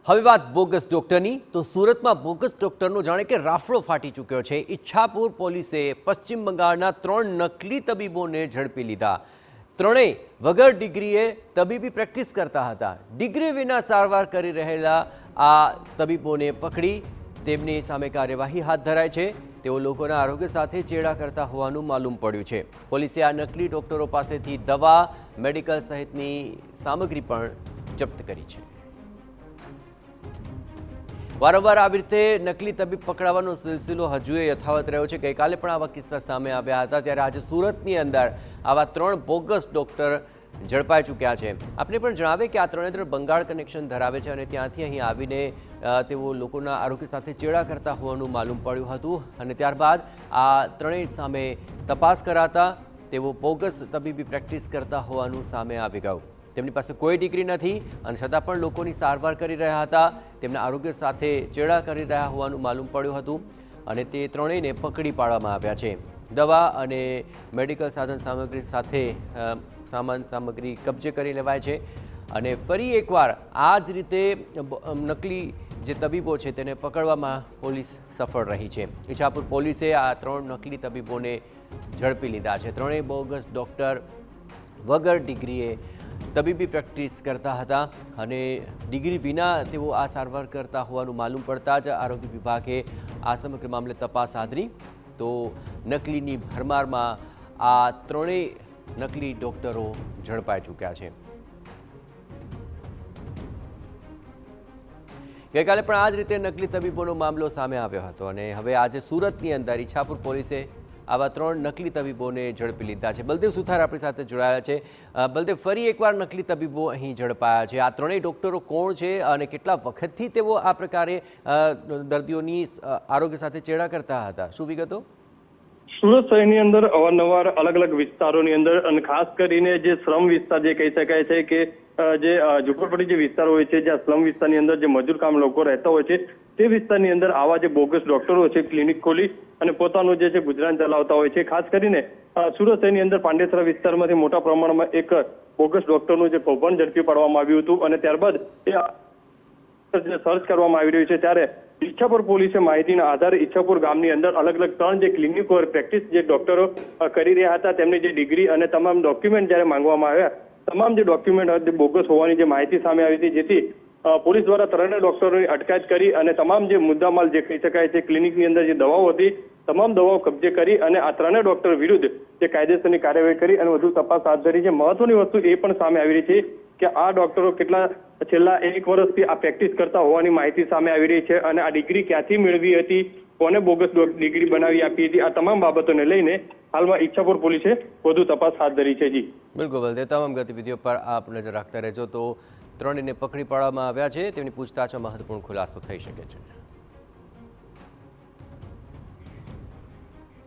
હવે વાત બોગસ ડોક્ટરની તો સુરતમાં બોગસ ડોક્ટરનો જાણે કે રાફડો ફાટી ચૂક્યો છે। ઈચ્છાપુર પોલીસે પશ્ચિમ બંગાળના 3 નકલી તબીબોને ઝડપી લીધા। ત્રણેય વગર ડિગ્રીએ તબીબી પ્રેક્ટિસ કરતા હતા। ડિગ્રી વિના સારવાર કરી રહેલા આ તબીબોને પકડી તેમની સામે કાર્યવાહી હાથ ધરાઈ છે। તેઓ લોકોના આરોગ્ય સાથે ચેડા કરતા હોવાનું માલુમ પડ્યું છે। પોલીસે આ નકલી ડોક્ટરો પાસેથી દવા, મેડિકલ સહિતની સામગ્રી પણ જપ્ત કરી છે। વારંવાર આવી રીતે નકલી તબીબ પકડાવાનો સિલસિલો હજુ યથાવત રહ્યો છે। ગઈકાલે પણ આવા કિસ્સા સામે આવ્યા હતા, ત્યારે આજે સુરતની અંદર આવા 3 બોગસ ડોક્ટર ઝડપાઈ ચૂક્યા છે। આપણે પણ જણાવીએ કે આ ત્રણે બંગાળ કનેક્શન ધરાવે છે અને ત્યાંથી અહીં આવીને તેઓ લોકોના આરોગ્ય સાથે ચેડા કરતા હોવાનું માલુમ પડ્યું હતું અને ત્યારબાદ આ ત્રણેય સામે તપાસ કરાતા તેઓ બોગસ તબીબી પ્રેક્ટિસ કરતા હોવાનું સામે આવી ગયું। તેમની પાસે કોઈ ડિગ્રી નથી અને છતાં પણ લોકોની સારવાર કરી રહ્યા હતા। તેમના આરોગ્ય સાથે ચેડા કરી રહ્યા હોવાનું માલુમ પડ્યું હતું અને તે ત્રણેયને પકડી પાડવામાં આવ્યા છે। દવા અને મેડિકલ સાધન સામગ્રી સાથે સામગ્રી કબજે કરી લેવાય છે અને ફરી એકવાર આ જ રીતે નકલી જે તબીબો છે તેને પકડવામાં પોલીસ સફળ રહી છે। ઈચ્છાપુર પોલીસે આ 3 નકલી તબીબોને ઝડપી લીધા છે। ત્રણેય બોગસ ડોક્ટર વગર ડિગ્રીએ તબીબી પ્રેક્ટિસ કરતા હતા અને ડિગ્રી વિના તેઓ આ સારવાર કરતા હોવાનું માલુમ પડતા જ આરોગ્ય વિભાગે આ સમગ્ર મામલે તપાસ આદરી તો નકલીની ભરમારમાં આ ત્રણેય નકલી ડોક્ટરો ઝડપાઈ ચૂક્યા છે। ગઈકાલે પણ આ જ રીતે નકલી તબીબોનો મામલો સામે આવ્યો હતો અને હવે આજે સુરતની અંદર ઈચ્છાપુર પોલીસે આવા 3 નકલી તબીબોને ઝડપી લીધા છે। બલદેવ સુથાર આપણી સાથે જોડાયા છે। બલદેવ, ફરી એકવાર નકલી તબીબો અહીં ઝડપાયા છે। આ ત્રણેય ડોક્ટરો કોણ છે અને કેટલા વખતથી તેઓ આ પ્રકારે દર્દીઓની આરોગ્ય સાથે ચેડા કરતા હતા? શું વિગતો? સુરત શહેરની અંદર અવારનવાર અલગ અલગ વિસ્તારોની અંદર અને ખાસ કરીને જે શ્રમ વિસ્તાર જે કહી શકાય છે કે જે ઝુંપડપટ્ટી જે વિસ્તાર હોય છે, જ્યાં સ્લમ વિસ્તારની અંદર જે મજૂર કામ લોકો રહેતા હોય છે, તે વિસ્તારની અંદર આવા જે બોગસ ડોક્ટરો છે ક્લિનિક ખોલી અને પોતાનું જે છે ગુજરાન ચલાવતા હોય છે। ખાસ કરીને સુરત શહેરની અંદર પાંડેસરા વિસ્તારમાંથી મોટા પ્રમાણમાં એક બોગસ ડોક્ટરનું જે કૌભાંડ ઝડપી પાડવામાં આવ્યું હતું અને ત્યારબાદ એ સર્ચ કરવામાં આવી રહ્યું છે, ત્યારે ઈચ્છાપુર પોલીસે માહિતીના આધારે ઈચ્છાપુર ગામની અંદર અલગ અલગ 3 જે ક્લિનિકો પ્રેક્ટિસ જે ડોક્ટરો કરી રહ્યા હતા તેમની જે ડિગ્રી અને તમામ ડોક્યુમેન્ટ જ્યારે માંગવામાં આવ્યા, તમામ જે ડોક્યુમેન્ટ બોગસ હોવાની જે માહિતી સામે આવી હતી, જેથી પોલીસ દ્વારા 3 ડોક્ટરોની અટકાયત કરી અને તમામ જે મુદ્દામાલ જે કહી શકાય છે ક્લિનિકની અંદર જે દવાઓ હતી તમામ દવાઓ કબજે કરી અને આ 3 ડોક્ટર વિરુદ્ધ જે કાયદેસરની કાર્યવાહી કરી અને વધુ તપાસ હાથ ધરી છે। મહત્વની વસ્તુ એ પણ સામે આવી રહી છે કે આ ડોક્ટરો છેલ્લા 1 વર્ષથી આ પ્રેક્ટિસ કરતા હોવાની માહિતી સામે આવી રહી છે અને આ ડિગ્રી ક્યાંથી મેળવી હતી, કોને બોગસ ડિગ્રી બનાવી આપી હતી, આ તમામ બાબતોને લઈને હાલમાં ઈચ્છાપુર પોલીસે વધુ તપાસ હાથ ધરી છે। જી બિલકુલ બલદેવ, તમામ ગતિવિધિઓ પર આપ નજર રાખતા રહેજો। તો ત્રણેયને પકડી પાડવામાં આવ્યા છે, તેમની પૂછતાછમાં મહત્વપૂર્ણ ખુલાસો થઈ શકે છે।